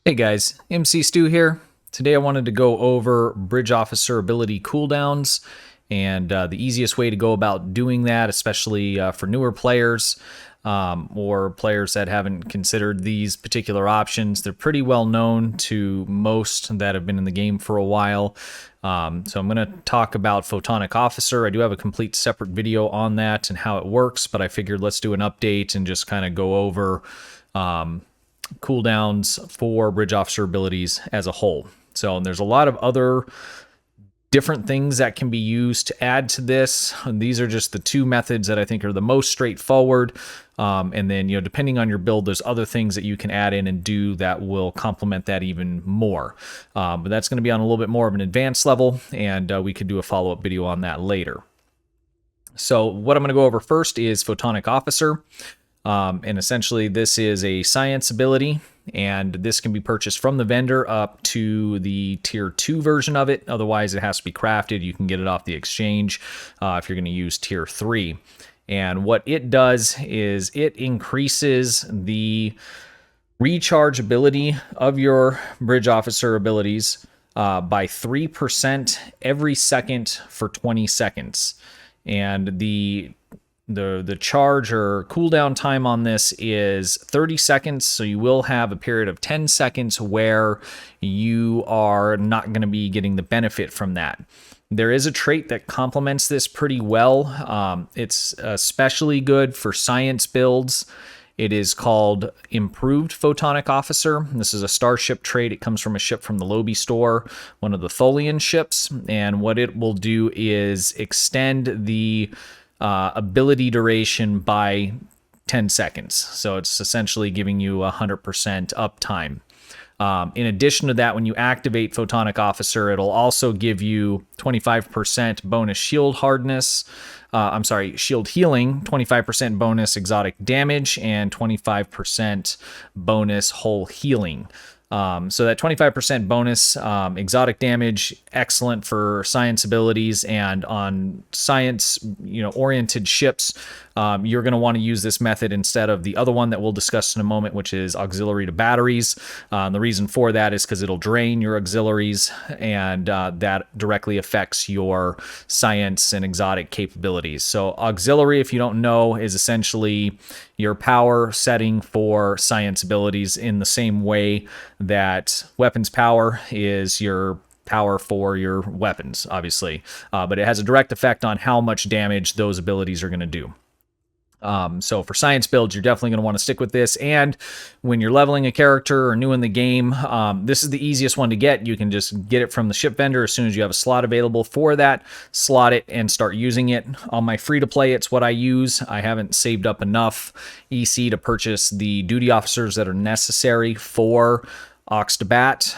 Hey guys, MC Stu here. Today I wanted to go over Bridge Officer ability cooldowns and the easiest way to go about doing that, especially for newer players or players that haven't considered these particular options. They're pretty well known to most that have been in the game for a while. So I'm going to talk about Photonic Officer. I do have a complete separate video on that and how it works, but I figured let's do an update and just kind of go over cooldowns for Bridge Officer abilities as a whole. So there's a lot of other different things that can be used to add to this. And these are just the two methods that I think are the most straightforward. And then, depending on your build, there's other things that you can add in and do that will complement that even more. But that's going to be on a little bit more of an advanced level, and we could do a follow-up video on that later. So what I'm going to go over first is Photonic Officer. And essentially this is a science ability, and this can be purchased from the vendor up to the tier 2 version of it. Otherwise it has to be crafted. You can get it off the exchange if you're going to use tier 3. And what it does is it increases the recharge ability of your Bridge Officer abilities by 3% every second for 20 seconds. And the charge or cooldown time on this is 30 seconds, so you will have a period of 10 seconds where you are not going to be getting the benefit from that. There is a trait that complements this pretty well. It's especially good for science builds. It is called Improved Photonic Officer. This is a starship trait. It comes from a ship from the Lobby store, one of the Tholian ships, and what it will do is extend the ability duration by 10 seconds. So it's essentially giving you 100% uptime. In addition to that, when you activate Photonic Officer, it'll also give you 25% bonus shield hardness. Shield healing, 25% bonus exotic damage, and 25% bonus whole healing. So that 25% bonus exotic damage, excellent for science abilities, and on science oriented ships, you're going to want to use this method instead of the other one that we'll discuss in a moment, which is auxiliary to batteries. The reason for that is because it'll drain your auxiliaries, and that directly affects your science and exotic capabilities. So auxiliary, if you don't know, is essentially your power setting for science abilities in the same way that weapons power is your power for your weapons, obviously. But it has a direct effect on how much damage those abilities are going to do. So for science builds, you're definitely going to want to stick with this. And when you're leveling a character or new in the game, this is the easiest one to get. You can just get it from the ship vendor as soon as you have a slot available for that, slot it and start using it. On my free-to-play, it's what I use. I haven't saved up enough EC to purchase the duty officers that are necessary for Aux to Bat.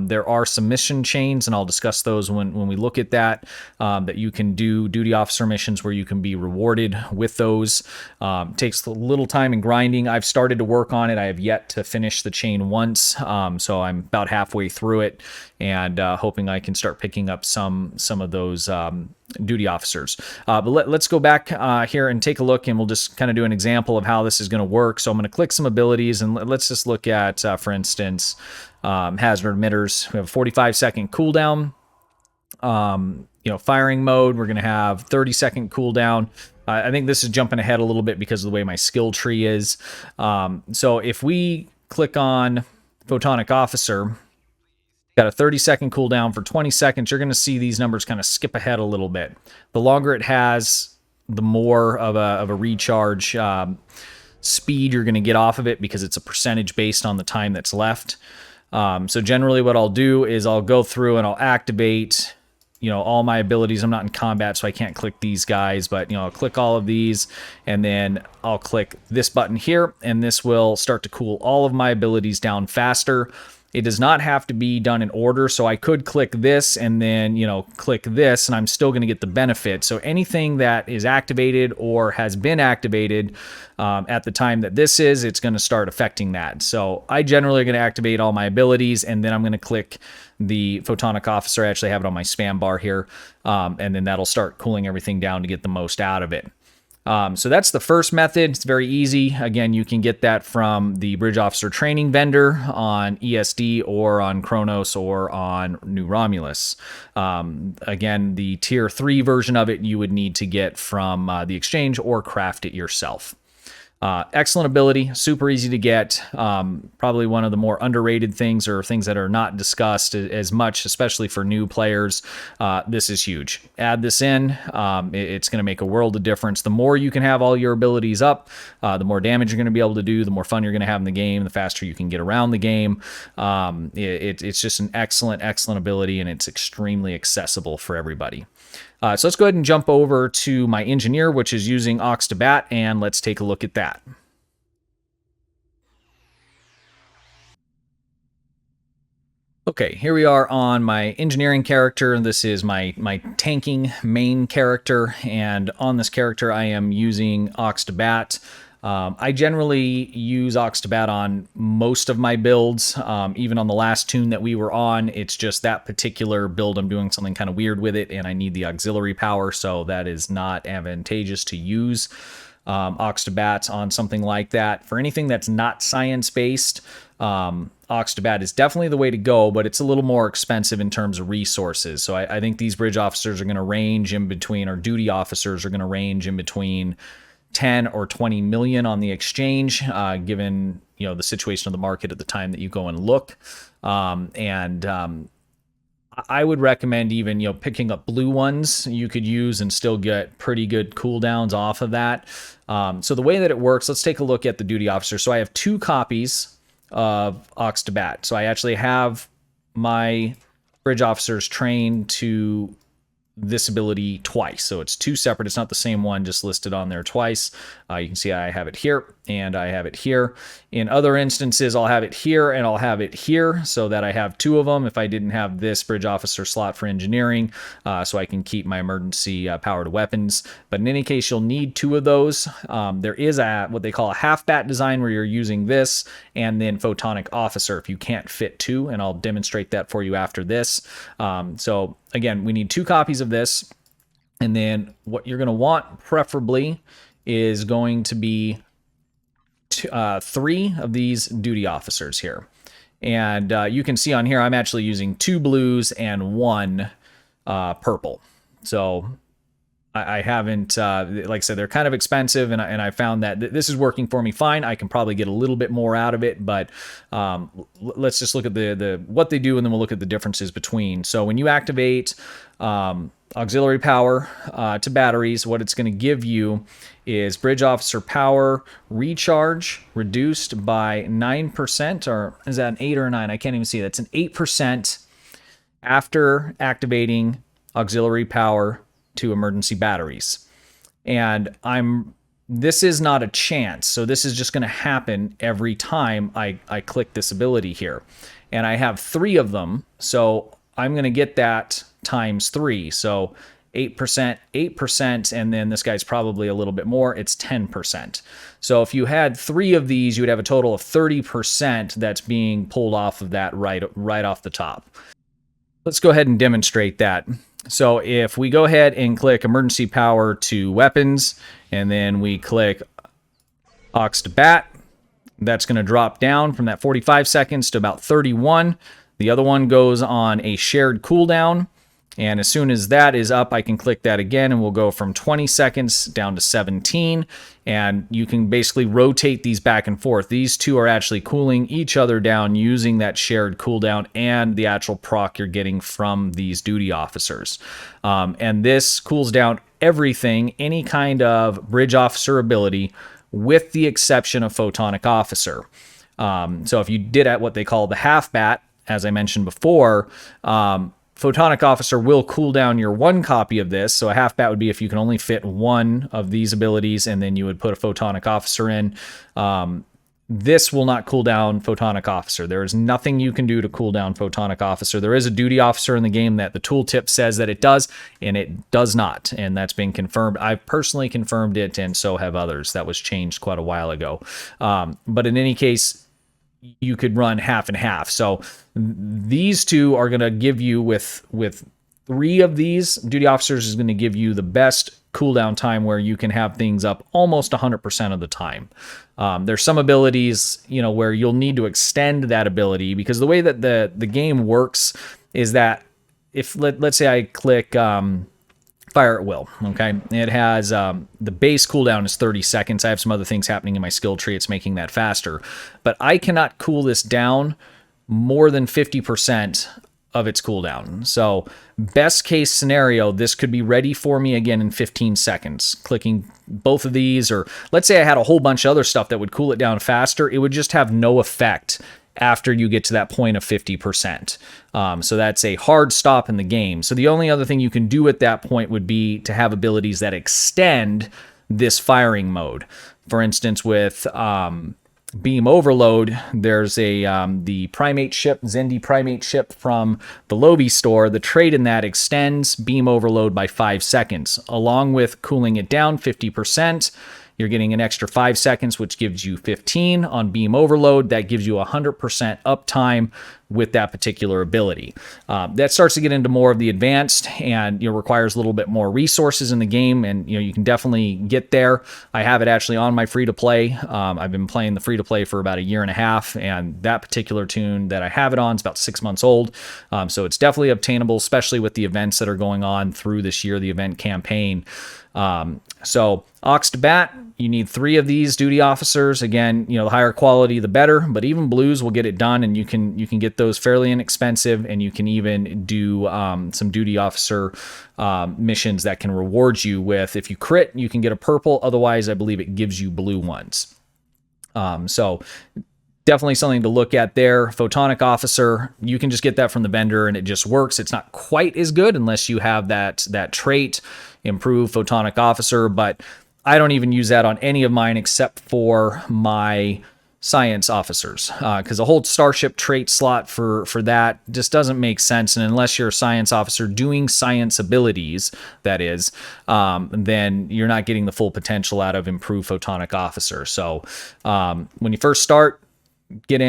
There are some mission chains, and I'll discuss those when we look at that, that you can do duty officer missions where you can be rewarded with those. Takes a little time and grinding. I've started to work on it. I have yet to finish the chain once, so I'm about halfway through it, and hoping I can start picking up some of those duty officers. But let's go back here and take a look, and we'll just kind of do an example of how this is going to work. So I'm going to click some abilities, and let's just look at, for instance, hazard emitters. We have a 45-second cooldown. Firing mode, we're going to have 30-second cooldown. I think this is jumping ahead a little bit because of the way my skill tree is. So if we click on Photonic Officer, got a 30-second cooldown for 20 seconds. You're going to see these numbers kind of skip ahead a little bit. The longer it has, the more of a recharge speed you're going to get off of it, because it's a percentage based on the time that's left. So generally what I'll do is I'll go through and I'll activate all my abilities. I'm not in combat, so I can't click these guys, but I'll click all of these, and then I'll click this button here, and this will start to cool all of my abilities down faster. It does not have to be done in order, so I could click this and then, click this, and I'm still going to get the benefit. So anything that is activated or has been activated at the time that this is, it's going to start affecting that. So I generally are going to activate all my abilities, and then I'm going to click the Photonic Officer. I actually have it on my spam bar here, and then that'll start cooling everything down to get the most out of it. So that's the first method. It's very easy. Again, you can get that from the Bridge Officer training vendor on ESD or on Kronos or on New Romulus. Again, the tier 3 version of it you would need to get from the exchange or craft it yourself. Excellent ability, super easy to get. Probably one of the more underrated things or things that are not discussed as much, especially for new players. This is huge. Add this in. It's going to make a world of difference. The more you can have all your abilities up, the more damage you're going to be able to do, the more fun you're going to have in the game, the faster you can get around the game. It's just an excellent, excellent ability, and it's extremely accessible for everybody. So let's go ahead and jump over to my engineer, which is using Aux to Bat, and let's take a look at that. Okay, here we are on my engineering character. This is my tanking main character, and on this character I am using Aux to Bat. I generally use Aux to Bat on most of my builds. Even on the last tune that we were on, it's just that particular build I'm doing something kind of weird with it, and I need the auxiliary power, so that is not advantageous to use Aux to Bat on something like that. For anything that's not science-based, Aux to Bat is definitely the way to go, but it's a little more expensive in terms of resources. So I think these bridge officers are going to range in between, or duty officers are going to range in between 10 or 20 million on the exchange, given the situation of the market at the time that you go and look. I would recommend even picking up blue ones you could use and still get pretty good cooldowns off of that. So the way that it works, let's take a look at the duty officer. So I have 2 copies of Aux to Bat. So I actually have my bridge officers trained to this ability twice. So it's 2 separate. It's not the same one, just listed on there twice. You can see I have it here and I have it here. In other instances, I'll have it here and I'll have it here so that I have 2 of them if I didn't have this bridge officer slot for engineering, so I can keep my emergency powered weapons. But in any case, you'll need 2 of those. There is what they call a half bat design where you're using this and then Photonic Officer if you can't fit 2, and I'll demonstrate that for you after this. So again, we need 2 copies of this, and then what you're going to want preferably is going to be 3 of these duty officers here. And you can see on here I'm actually using 2 blues and 1 purple. So I haven't, like I said, they're kind of expensive, and I found that this is working for me fine. I can probably get a little bit more out of it, but let's just look at the what they do, and then we'll look at the differences between. So when you activate auxiliary power to batteries, what it's going to give you is bridge officer power recharge reduced by 9%, or is that an 8 or a 9? I can't even see. That's an 8% after activating auxiliary power to emergency batteries. And this is not a chance, so this is just going to happen every time I click this ability here. And I have 3 of them, so I'm going to get that times 3. So 8%, 8%, and then this guy's probably a little bit more, it's 10%. So if you had 3 of these, you would have a total of 30% that's being pulled off of that right off the top. Let's go ahead and demonstrate that. So if we go ahead and click emergency power to weapons, and then we click Aux to Bat, that's going to drop down from that 45 seconds to about 31. The other one goes on a shared cooldown, and as soon as that is up, I can click that again, and we'll go from 20 seconds down to 17, and you can basically rotate these back and forth. These 2 are actually cooling each other down using that shared cooldown and the actual proc you're getting from these duty officers. And this cools down everything, any kind of bridge officer ability, with the exception of Photonic Officer. So if you did at what they call the half bat, as I mentioned before, Photonic Officer will cool down your 1 copy of this. So a half bat would be if you can only fit 1 of these abilities, and then you would put a Photonic Officer in. This will not cool down Photonic Officer. There is nothing you can do to cool down Photonic Officer. There is a duty officer in the game that the tooltip says that it does, and it does not. And that's been confirmed. I've personally confirmed it, and so have others. That was changed quite a while ago. But in any case, you could run half and half. So these 2 are going to give you, with 3 of these duty officers, is going to give you the best cooldown time where you can have things up almost 100% of the time. There's some abilities, you know, where you'll need to extend that ability, because the way that the game works is that if let's say I click Fire at Will, okay, it has the base cooldown is 30 seconds. I have some other things happening in my skill tree. It's making that faster, but I cannot cool this down more than 50% of its cooldown. So best case scenario, this could be ready for me again in 15 seconds. Clicking both of these, or let's say I had a whole bunch of other stuff that would cool it down faster, it would just have no effect after you get to that point of 50%. So that's a hard stop in the game. So the only other thing you can do at that point would be to have abilities that extend this firing mode. For instance, with Beam Overload, there's the primate ship, Zendi primate ship from the Lobi store. The trait in that extends Beam Overload by 5 seconds. Along with cooling it down 50%, you're getting an extra 5 seconds, which gives you 15 on Beam Overload. That gives you 100% uptime with that particular ability. That starts to get into more of the advanced, and requires a little bit more resources in the game, and you can definitely get there. I have it actually on my free-to-play. I've been playing the free-to-play for about a year and a half, and that particular tune that I have it on is about 6 months old. So it's definitely obtainable, especially with the events that are going on through this year, the event campaign. So Aux to Bat, you need 3 of these duty officers. Again, the higher quality, the better, but even blues will get it done, and you can get those fairly inexpensive, and you can even do some duty officer missions that can reward you with, if you crit, you can get a purple. Otherwise, I believe it gives you blue ones. So definitely something to look at there. Photonic Officer, you can just get that from the vendor, and it just works. It's not quite as good unless you have that trait, Improve Photonic Officer, but I don't even use that on any of mine except for my science officers, because a whole starship trait slot for that just doesn't make sense. And unless you're a science officer doing science abilities, that is, then you're not getting the full potential out of Improve Photonic Officer. So when you first start, get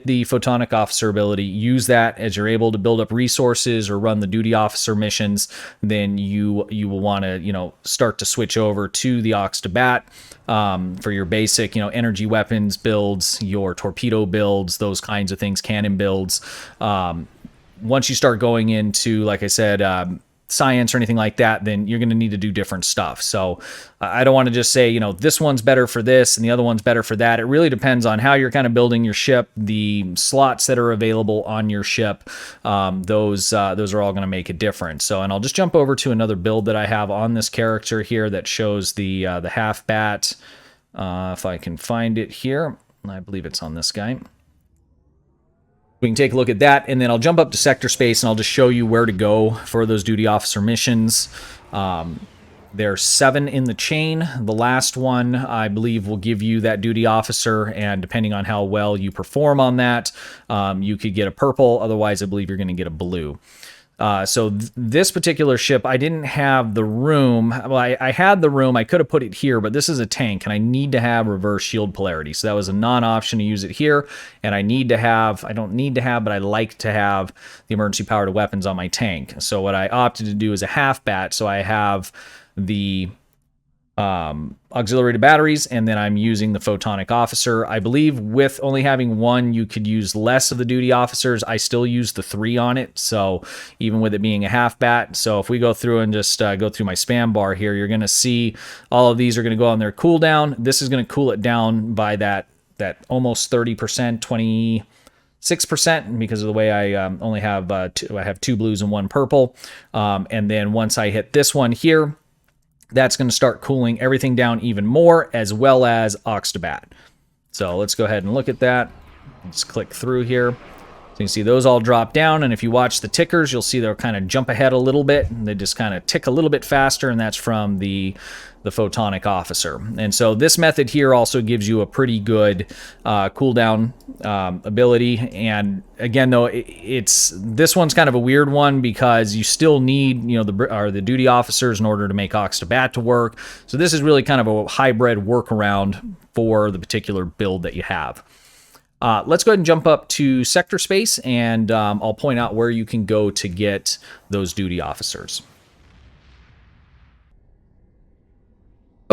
the Photonic Officer ability, use that as you're able to build up resources or run the duty officer missions. Then you will want to start to switch over to the Aux to Bat for your basic energy weapons builds, your torpedo builds, those kinds of things, cannon builds. Once you start going into, like I said, science or anything like that, then you're going to need to do different stuff. So I don't want to just say, this one's better for this and the other one's better for that. It really depends on how you're kind of building your ship, the slots that are available on your ship. Those are all going to make a difference. So, and I'll just jump over to another build that I have on this character here that shows the half bat. If I can find it here, I believe it's on this guy. We can take a look at that, and then I'll jump up to sector space, and I'll just show you where to go for those duty officer missions. There's 7 in the chain. The last one, I believe, will give you that duty officer, and depending on how well you perform on that, you could get a purple. Otherwise, I believe you're going to get a blue. So this particular ship, I didn't have the room. Well, I had the room. I could have put it here, but this is a tank, and I need to have reverse shield polarity. So that was a non-option to use it here. And I don't need to have, but I like to have the emergency power to weapons on my tank. So what I opted to do is a half bat. So I have the auxiliary to batteries, and then I'm using the Photonic Officer. I believe with only having one, you could use less of the duty officers. I still use the 3 on it, so even with it being a half bat. So if we go through and just go through my spam bar here, you're going to see all of these are going to go on their cooldown. This is going to cool it down by that almost 30%, 26%, because of the way I only have I have 2 blues and 1 purple. And then once I hit this one here, that's going to start cooling everything down even more, as well as Aux to Bat. So let's go ahead and look at that. Let's click through here. So you can see those all drop down, and if you watch the tickers, you'll see they'll kind of jump ahead a little bit, and they just kind of tick a little bit faster, and that's from the Photonic Officer. And so this method here also gives you a pretty good cooldown ability. And again, though, this one's kind of a weird one because you still need the duty officers in order to make Aux to Bat to work. So this is really kind of a hybrid workaround for the particular build that you have. Let's go ahead and jump up to sector space, and I'll point out where you can go to get those duty officers.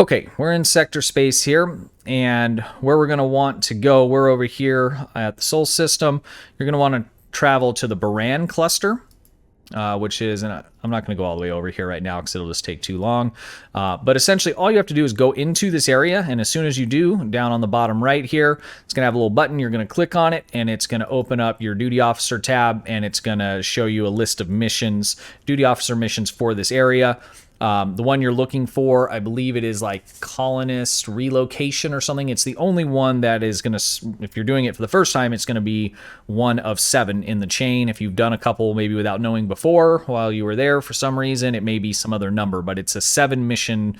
Okay, we're in sector space here, and where we're going to want to go, we're over here at the Sol system. You're going to want to travel to the Baran cluster, which is, and I'm not going to go all the way over here right now because it'll just take too long. But essentially, all you have to do is go into this area, and as soon as you do, down on the bottom right here, it's going to have a little button. You're going to click on it, and it's going to open up your Duty Officer tab, and it's going to show you a list of missions, Duty Officer missions for this area. The one you're looking for, I believe it is like colonist relocation or something. It's the only one that is going to, if you're doing it for the first time, it's going to be one of 7 in the chain. If you've done a couple maybe without knowing before while you were there for some reason, it may be some other number, but it's a 7 mission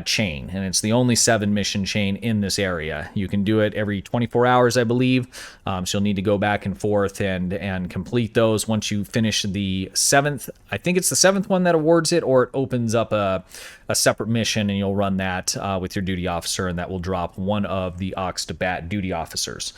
chain, and it's the only 7 mission chain in this area. You can do it every 24 hours, I believe. So you'll need to go back and forth and complete those. Once you finish the 7th, I think it's the 7th one that awards it, or it opens up a separate mission, and you'll run that with your duty officer, and that will drop one of the Aux to Bat duty officers.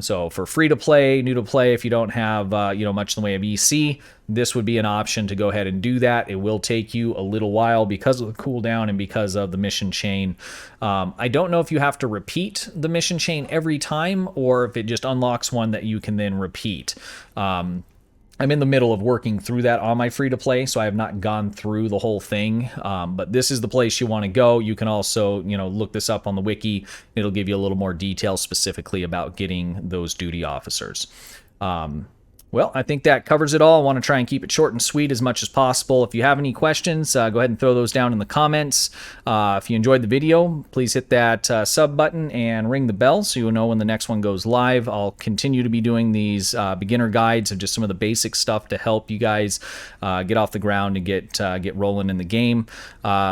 So for free to play, new to play, if you don't have much in the way of EC, this would be an option to go ahead and do that. It will take you a little while because of the cooldown and because of the mission chain. I don't know if you have to repeat the mission chain every time or if it just unlocks one that you can then repeat. I'm in the middle of working through that on my free-to-play, so I have not gone through the whole thing, but this is the place you want to go. You can also, look this up on the wiki. It'll give you a little more detail specifically about getting those duty officers. Well, I think that covers it all. I want to try and keep it short and sweet as much as possible. If you have any questions, go ahead and throw those down in the comments. If you enjoyed the video, please hit that sub button and ring the bell so you'll know when the next one goes live. I'll continue to be doing these beginner guides of just some of the basic stuff to help you guys get off the ground and get rolling in the game.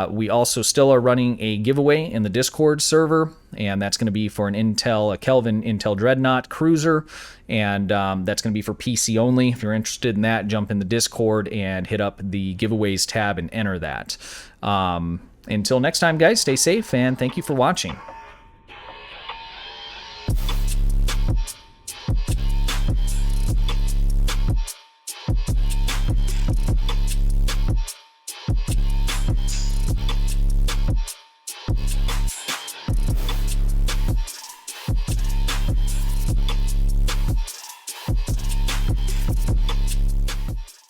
We also still are running a giveaway in the Discord server, and that's going to be for a Kelvin Intel Dreadnought cruiser, and that's going to be for PC only. If you're interested in that, jump in the Discord and hit up the giveaways tab and enter that. Until next time, guys, stay safe, and thank you for watching.